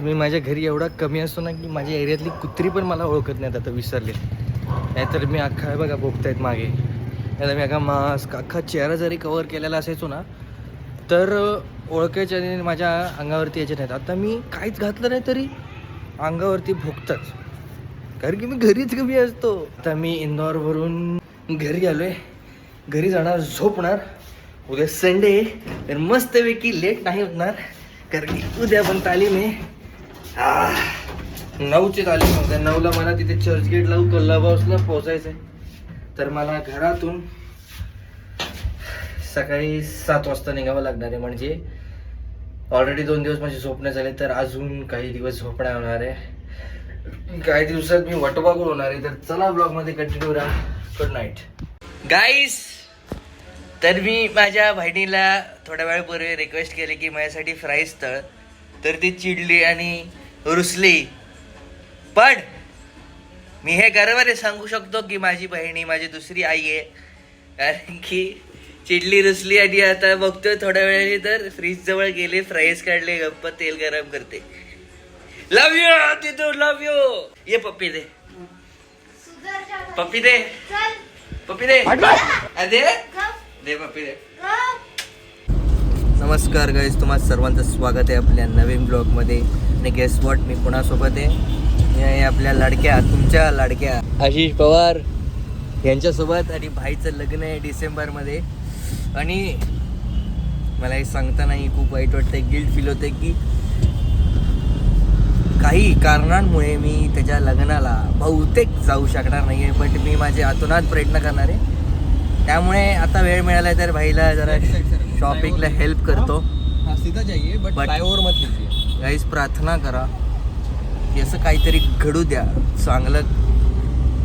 मी माझ्या घरी एवढा कमी असतो ना की माझ्या एरियातली कुत्री पण मला ओळखत नाहीत आता, विसरले. नाहीतर मी अख्खा बघा बोगतायत मागे, नाहीतर मी अख्खा मास्क अख्खा चेहरा जरी कवर केलेला असायचो ना तर ओळखायचे आणि माझ्या अंगावरती यायचे नाहीत. आता मी काहीच घातलं नाही तरी अंगावरती भोगतात, कारण की मी घरीच कमी असतो. आता मी इंदोरवरून घरी आलो आहे, घरी जाणार, झोपणार. उद्या संडे तर मस्तपैकी लेट नाही होणार, कारण की उद्या पण तालीम आहे. 9ची तालीम होत्या. 9ला मला तिथे चर्चगेटला कोल्हापूरला पोहोचायचं आहे. तर मला घरातून सकाळी 7 वाजता निघावं लागणार आहे. म्हणजे ऑलरेडी 2 दिवस माझे झोपणे झाले, तर अजून काही दिवस झोपणे होणार आहे. काही दिवसात मी वटवागुळ होणार आहे. तर चला ब्लॉगमध्ये कंटिन्यू राहा. गुड नाईट गाईस. तर मी माझ्या बहिणीला थोड्या वेळापूर्वी रिक्वेस्ट केली की माझ्यासाठी फ्राईज तळ, तर ती चिडली आणि रुसली. पण मी हे गर्वाने सांगू शकतो की माझी बहिणी माझी दुसरी आई आहे, कारण की चिडली रुसली आणि आता बघतोय थोड्या वेळाने तर फ्रीज जवळ गेले, फ्राईज काढले, गप्प तेल गरम करते. लव यू तिथून, लव यू. ये पप्पी दे, पप्पी दे, पप्पी दे, दे दे पप्पी दे. नमस्कार गाईज, तुम्हा सर्वांचं स्वागत आहे आपल्या नवीन ब्लॉगमध्ये. आणि गेस वॉट, मी कोणासोबत आहे? हे आपल्या लाडक्या, तुमच्या लाडक्या आशिष पवार यांच्यासोबत. आणि भाईचं लग्न आहे डिसेंबरमध्ये. आणि मला हे सांगतानाही खूप वाईट वाटतंय, गिल्ट फील होते की काही कारणांमुळे मी त्याच्या लग्नाला बहुतेक जाऊ शकणार नाही आहे. बट मी माझे अतोनात प्रयत्न करणार आहे. त्यामुळे आता वेळ मिळाला तर भाईला जरा शॉपिंगला हेल्प करतो. बट गाईज प्रार्थना करा की असं काहीतरी घडू द्या चांगलं,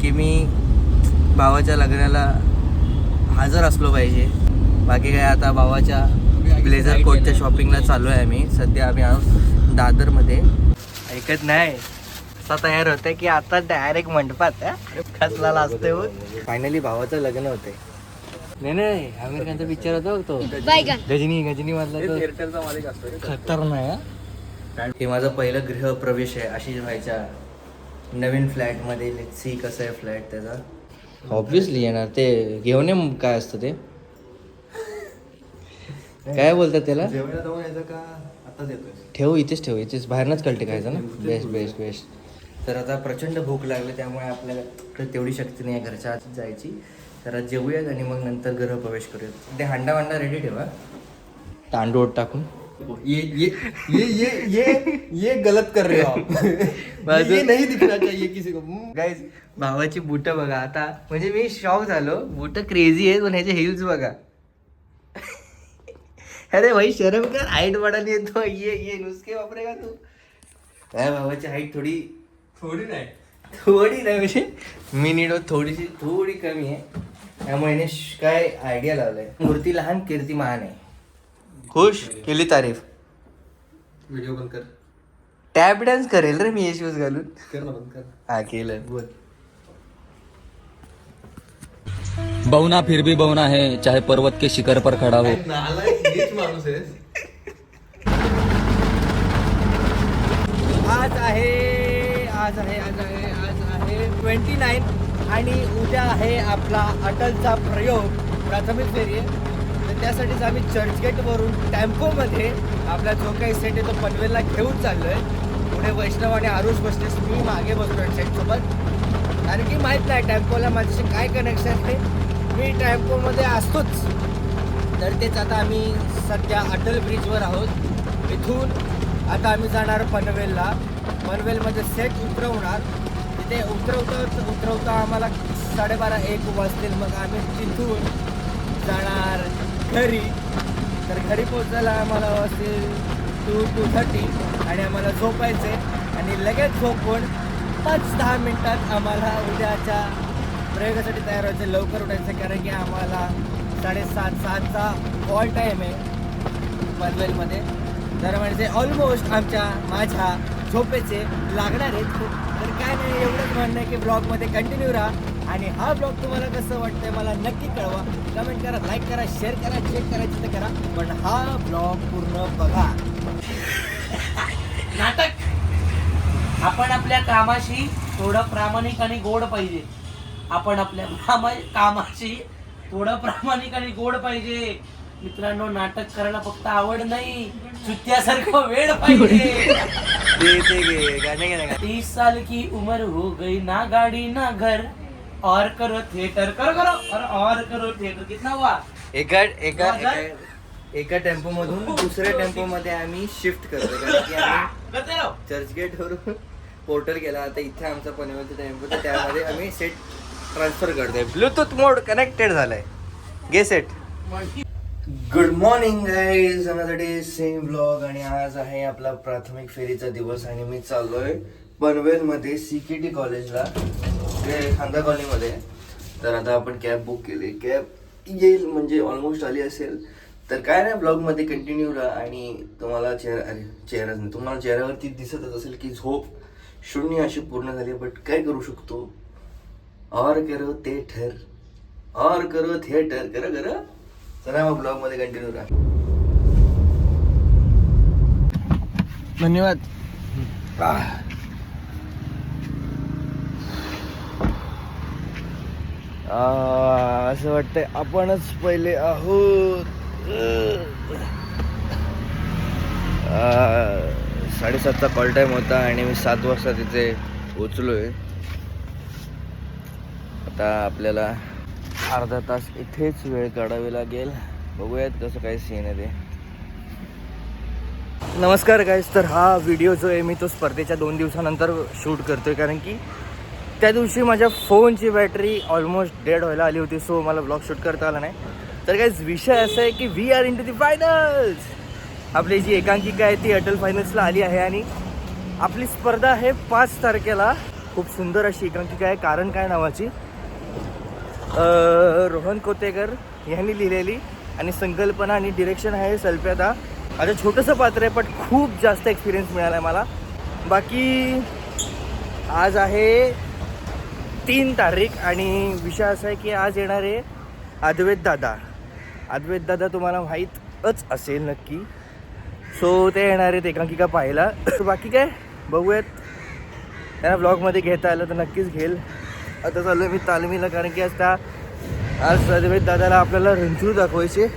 की मी भावाच्या लग्नाला हजर असलो पाहिजे. बाकी काय, आता भावाच्या ब्लेझर कोटच्या शॉपिंगला चालू आहे आम्ही. सध्या आम्ही आहोत दादरमध्ये. ऐकत नाही, असा तयार होतंय की आता डायरेक्ट मंडपात कसला असतंय. फायनली भावाचं लग्न होतंय. नाही अमेरिकनचा पिक्चर होता तो गजनी मधला, तो खतरनाक. हे माझं पहिलं गृहप्रवेश आहे आशिष भाईच्या नवीन फ्लॅटमध्ये. लेट्स सी कसं आहे फ्लॅट त्याचा. ऑब्विसली येणार ते घेऊन ये. काय असतं ते, काय बोलतात त्याला? ठेव इथेच, ठेव इथेच, बाहेरनच कळते खायचं ना. Best best best. तर आता प्रचंड भूक लागली, त्यामुळे आपल्याला तेवढी शक्ती नाही आहे घरच्या आत जायची. तर जेवूयात आणि मग नंतर गृहप्रवेश करूयात. ते हांडा वांडा रेडी ठेवा, तांदूळ टाकून. ये गलत कर रहे हो आप. ये नहीं दिखना चाहिए किसी को. गाइस, भावाची बूट बघा आता. म्हणजे मी शॉक झालो. बूट क्रेझी आहेत, पण ह्याचे हिल्स बघा. अरे भाई शर्म कर, हाईट वाढायला येतो. ये नुसके वापरेगा तू. काय भावाची हाईट थोडी नाही म्हणजे मी नीडो थोडी कमी आहे. त्यामुळे काय आयडिया लावलाय. मूर्ती लहान कीर्ती महान आहे. खुश केली तारीफ. व्हिडिओ बंद कर. टॅप डान्स करेल रे मी शूज घालून. कर ना, बंद कर. हा केलं. बोल. बौना फिर भी बौना है, चाहे पर्वत के शिखर पर खड़ा हो. माणूस आहे. आज आहे 29 आणि उद्या आहे आपला अटलचा प्रयोग, प्राथमिक फेरी आहे. तर त्यासाठीच आम्ही चर्चगेटवरून टेम्पोमध्ये आपला जो काही सेट आहे तो पनवेलला घेऊन चाललो आहे. पुढे वैष्णव आणि आरुष बसतेस, मी मागे बसलो आहे सेटसोबत. कारण की माहीत नाही टेम्पोला माझ्याशी काय कनेक्शन आहे. मी टेम्पोमध्ये असतोच. तर तेच आता आम्ही सध्या अटल ब्रिजवर आहोत. इथून आता आम्ही जाणार पनवेलला. पनवेलमध्ये सेट उतरवणार. तिथे उतरवता आम्हाला 12:30-1 वाजतील. मग आम्ही तिथून जाणार घरी. तर घरी पोहोचायला आम्हाला वाजतील 2:30 आणि आम्हाला झोपायचे. आणि लगेच झोपून 5-10 मिनिटात आम्हाला उद्याच्या प्रयोगासाठी तयार व्हायचं. लवकर उठायचं, कारण की आम्हाला 7:30-7चा कॉल टाईम आहे पनवेलमध्ये. तर म्हणजे ऑलमोस्ट माझ्या झोपेचे लागणार आहेत. तर काय नाही, एवढंच म्हणणं आहे की ब्लॉगमध्ये कंटिन्यू राहा. आणि हा ब्लॉग तुम्हाला कसं वाटतंय मला नक्की कळवा. कमेंट करा, लाईक करा, शेअर करा, चेक करायचं तर करा, पण हा ब्लॉग पूर्ण बघा. नाटक आपण आपल्या कामाशी थोडं प्रामाणिक आणि गोड पाहिजे. आपण आपल्या कामाशी थोडं प्रामाणिक आणि गोड पाहिजे. मित्रांनो, नाटक करायला फक्त आवड नाही, चुत्यासारखं वेळ पाहिजे. 30 साल की उम्र हो गई, ना गाड़ी ना घर, और करो थिएटर, और करो थिएटर. कितना हुआ? एका टेम्पो मधून दुसऱ्या टेम्पो मध्ये आम्ही शिफ्ट करतो, कारण की आम्ही करते राहो. चर्चगेट वरून पोर्टल केला. आता इथे आमचा पनवेलचा टेम्पो, तर त्यामध्ये आम्ही सेट ट्रान्सफर करतोय. ब्लूटूथ मोड कनेक्टेड झालाय. Get set. Good morning guys, another day same blog. आणि आज आहे आपला प्राथमिक फेरीचा दिवस आणि मी चाललोय पनवेलमध्ये CKT कॉलेजला, ते खांदा कॉलनीमध्ये. तर आता आपण कॅब बुक केली, कॅब येईल म्हणजे ऑलमोस्ट आली असेल. तर काय नाही, ब्लॉगमध्ये कंटिन्यू राहा. आणि तुम्हाला चेहराच नाही, तुम्हाला चेहऱ्यावरती दिसतच असेल की झोप शून्य अशी पूर्ण झाली. बट काय करू शकतो, और करो थिएटर, और करो थिएटर, करा. चला मग ब्लॉग मध्ये कंटिन्यू राहा. धन्यवाद. असं वाटतंय आपणच पहिले आहोत. 7:30चा कॉल टाइम होता आणि मी 7 वाजता तिथे पोचलोय. आता आपल्याला अर्धा तास इथेच वेळ काढावी लागेल. बघूयात कसं काय सीन आहे ते. नमस्कार गाईज, तर हा व्हिडिओ जो आहे मी तो स्पर्धेच्या 2 दिवसानंतर शूट करतोय, कारण की त्या दिवशी माझ्या फोनची बॅटरी ऑलमोस्ट डेड व्हायला आली होती. सो मला ब्लॉग शूट करता आला नाही. तर गाईज विषय असा आहे की we are into the finals. आपली जी एकांकिका आहे ती अटल फायनल्सला आली आहे आणि आपली स्पर्धा आहे 5 तारखेला. खूप सुंदर अशी एकांकिका आहे, कारण काय नावाची, रोहन कोतेकर यांनी लिहिलेली. आणि संकल्पना आणि डिरेक्शन आहे सल्प्यादा. आता छोटंसं पात्र आहे पण खूप जास्त एक्सपिरियन्स मिळाला आहे मला. बाकी आज आहे 3 तारीख आणि विषय असा आहे की आज येणार आहे अद्वैत दादा तुम्हाला माहीतच असेल नक्की. सो ते येणार आहेत एकांकिका पाहायला. बाकी काय बघूयात, त्यांना ब्लॉगमध्ये घेता आलं तर नक्कीच घेईल. आता चालू आहे मी तालमीला, कारण की आज अद्वैत दादाला आपल्याला रणछूड दाखवायचे.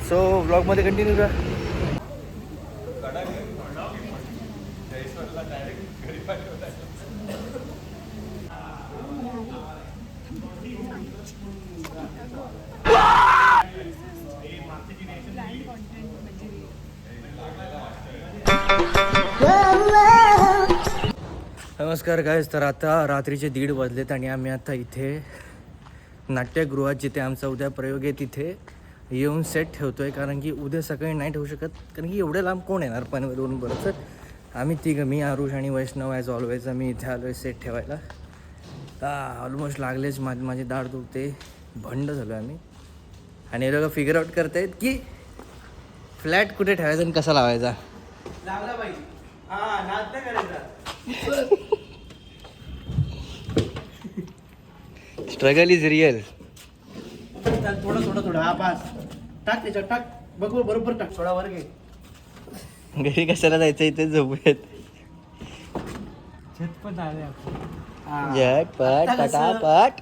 सो ब्लॉगमध्ये कंटिन्यू करा. नमस्कार गाईज, तर आता रात्रीचे 1:30 वाजलेत आणि आम्ही आता इथे नाट्यगृहात, जिथे आमचा उद्या प्रयोग आहे, तिथे येऊन सेट ठेवतो आहे. कारण की उद्या सकाळी नाही ठेवू शकत, कारण की एवढ्या लांब कोण येणार पनवेलवरून बरं. तर आम्ही तिघं, मी, आरुष आणि वैष्णव ॲज ऑलवेज आम्ही इथे आलो आहे सेट ठेवायला. ऑलमोस्ट लागलेच, माझी दाढ दुखते, भंड झालो आम्ही. आणि हे लोक फिगर आउट करत आहेत की फ्लॅट कुठे ठेवायचा आणि कसा लावायचा. लागला पाहिजे. हा, नाद नाही करायचा. Struggle is real. थोडं हा पास टाक, त्याच्यात टाक, बघ बरोबर टाक. थोडा वर घे. घरी कशाला जायचं, इथे झोपूयात. झटपट आले झटपट पटापट.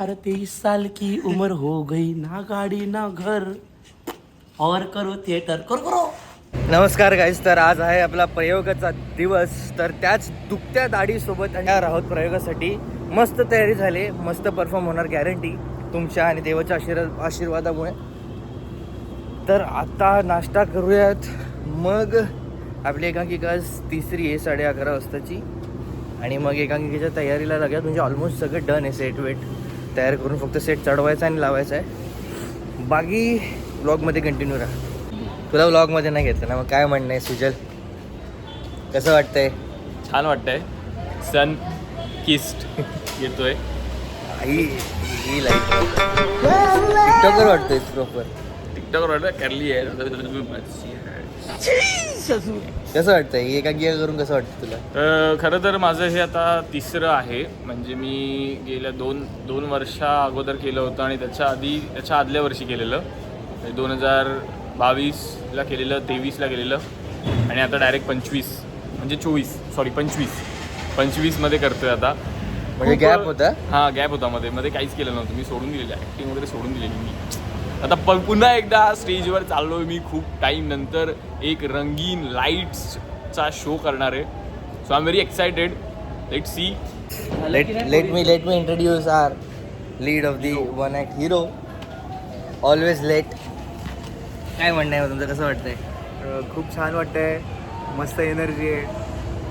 अरे 23 साल की उम्र हो गई, ना गाडी ना घर, और करो थिएटर, करो. नमस्कार गाईज, तर आज आहे आपला प्रयोगाचा दिवस. तर त्याच दुखत्या दाढीसोबत तयार आहोत प्रयोगासाठी. मस्त तयारी झाली, मस्त परफॉर्म होणार गॅरंटी तुमच्या आणि देवाच्या आशीर्वादामुळे. तर आता नाश्ता करूयात, मग आपली एकांकिका 3री आहे 11:30 वाजताची. आणि मग एकांकिकेच्या तयारीला लागूयात. म्हणजे ऑलमोस्ट सगळं डन आहे, सेट वेट तयार करून फक्त सेट चढवायचा आणि लावायचा आहे. बाकी ब्लॉगमध्ये कंटिन्यू राहा. तुला व्लॉगमध्ये नाही घेतलं ना, मग काय म्हणणं आहे सुजल, कसं वाटतंय? छान वाटतंय. सन किस्ट येतोय. ही लाईफ टिकटॉकर वाटतोय प्रॉपर. टिकटॉक वाटतं करली आहे. कसं वाटतंय एकांकिका करून, कसं वाटतं तुला? खरं तर माझं हे आता 3रं आहे. म्हणजे मी गेल्या दोन वर्षा अगोदर केलं होतं आणि त्याच्या आदल्या वर्षी केलेलं, 2022ला केलेलं, 23ला केलेलं. आणि आता डायरेक्ट 25मध्ये करतोय आता. म्हणजे गॅप होता. हां गॅप होता मध्ये काहीच केलं नव्हतं मी, सोडून दिलेलं ॲक्टिंग वगैरे सोडून दिलेली मी. आता पुन्हा एकदा स्टेजवर चाललोय मी खूप टाईम नंतर. एक रंगीन लाईट्सचा शो करणार आहे. So I am very excited. Let see. Let me introduce our lead of the one act hero, always late. काय म्हणणं आहे तुमचं, कसं वाटतंय? खूप छान वाटतंय, मस्त एनर्जी आहे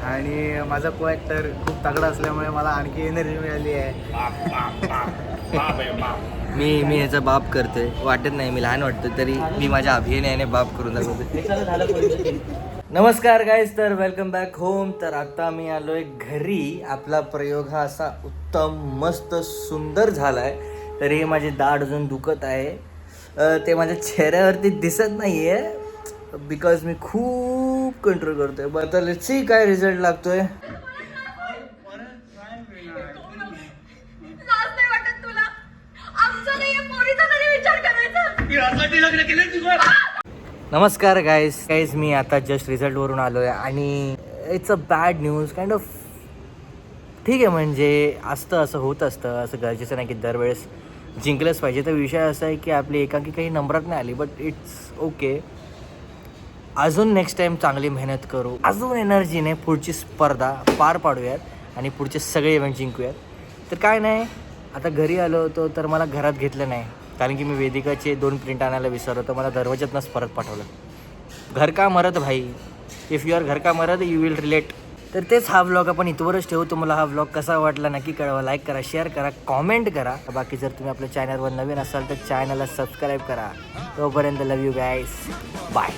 आणि माझा को ॲक्टर खूप तगडा असल्यामुळे मला आणखी एनर्जी मिळाली आहे. मी ह्याचा बाप करतोय, वाटत नाही मी लहान वाटतं तरी मी माझ्या अभिनयाने बाप करून दाखवतोय. नमस्कार गाईज, तर वेलकम बॅक होम. तर आता मी आलोय घरी. आपला प्रयोग हा असा उत्तम मस्त सुंदर झाला आहे. तर हे माझे दाढ अजून दुखत आहे, ते माझ्या चेहऱ्यावरती दिसत नाही आहे बिकॉज मी खूप कंट्रोल करतोय. बरं तर लेट्स सी काय रिझल्ट लागतोय. नमस्कार गाईज, मी आता जस्ट रिझल्टवरून आलो आहे आणि it's a bad news kind of. ठीक आहे, म्हणजे असतं, असं होत असतं, असं गरजेचं नाही की दरवेळेस जिंकलंच पाहिजे. तर विषय असा आहे की आपली एकांकी काही नंबरात नाही आली, बट इट्स ओके. अजून नेक्स्ट टाईम चांगली मेहनत करू, अजून एनर्जीने पुढची स्पर्धा पार पाडूयात आणि पुढचे सगळे इव्हेंट जिंकूयात. तर काय नाही, आता घरी आलो होतो तर मला घरात घेतलं नाही कारण की मी वेदिकाचे 2 प्रिंट आणायला विसरलो, तर मला दरवाज्यातनंच परत पाठवलं. घर का मरत भाई, इफ यू आर घर का मरत यू विल रिलेट. तर तेच हा व्लॉग आपण इथवरच ठेवू. तुम्हाला हा व्लॉग कसा वाटला नक्की कळवा, लाईक करा, शेअर करा, कॉमेंट करा. बाकी जर तुम्ही आपल्या चॅनलवर नवीन असाल तर चॅनलला सबस्क्राईब करा. तोपर्यंत लव यू गाईज, बाय.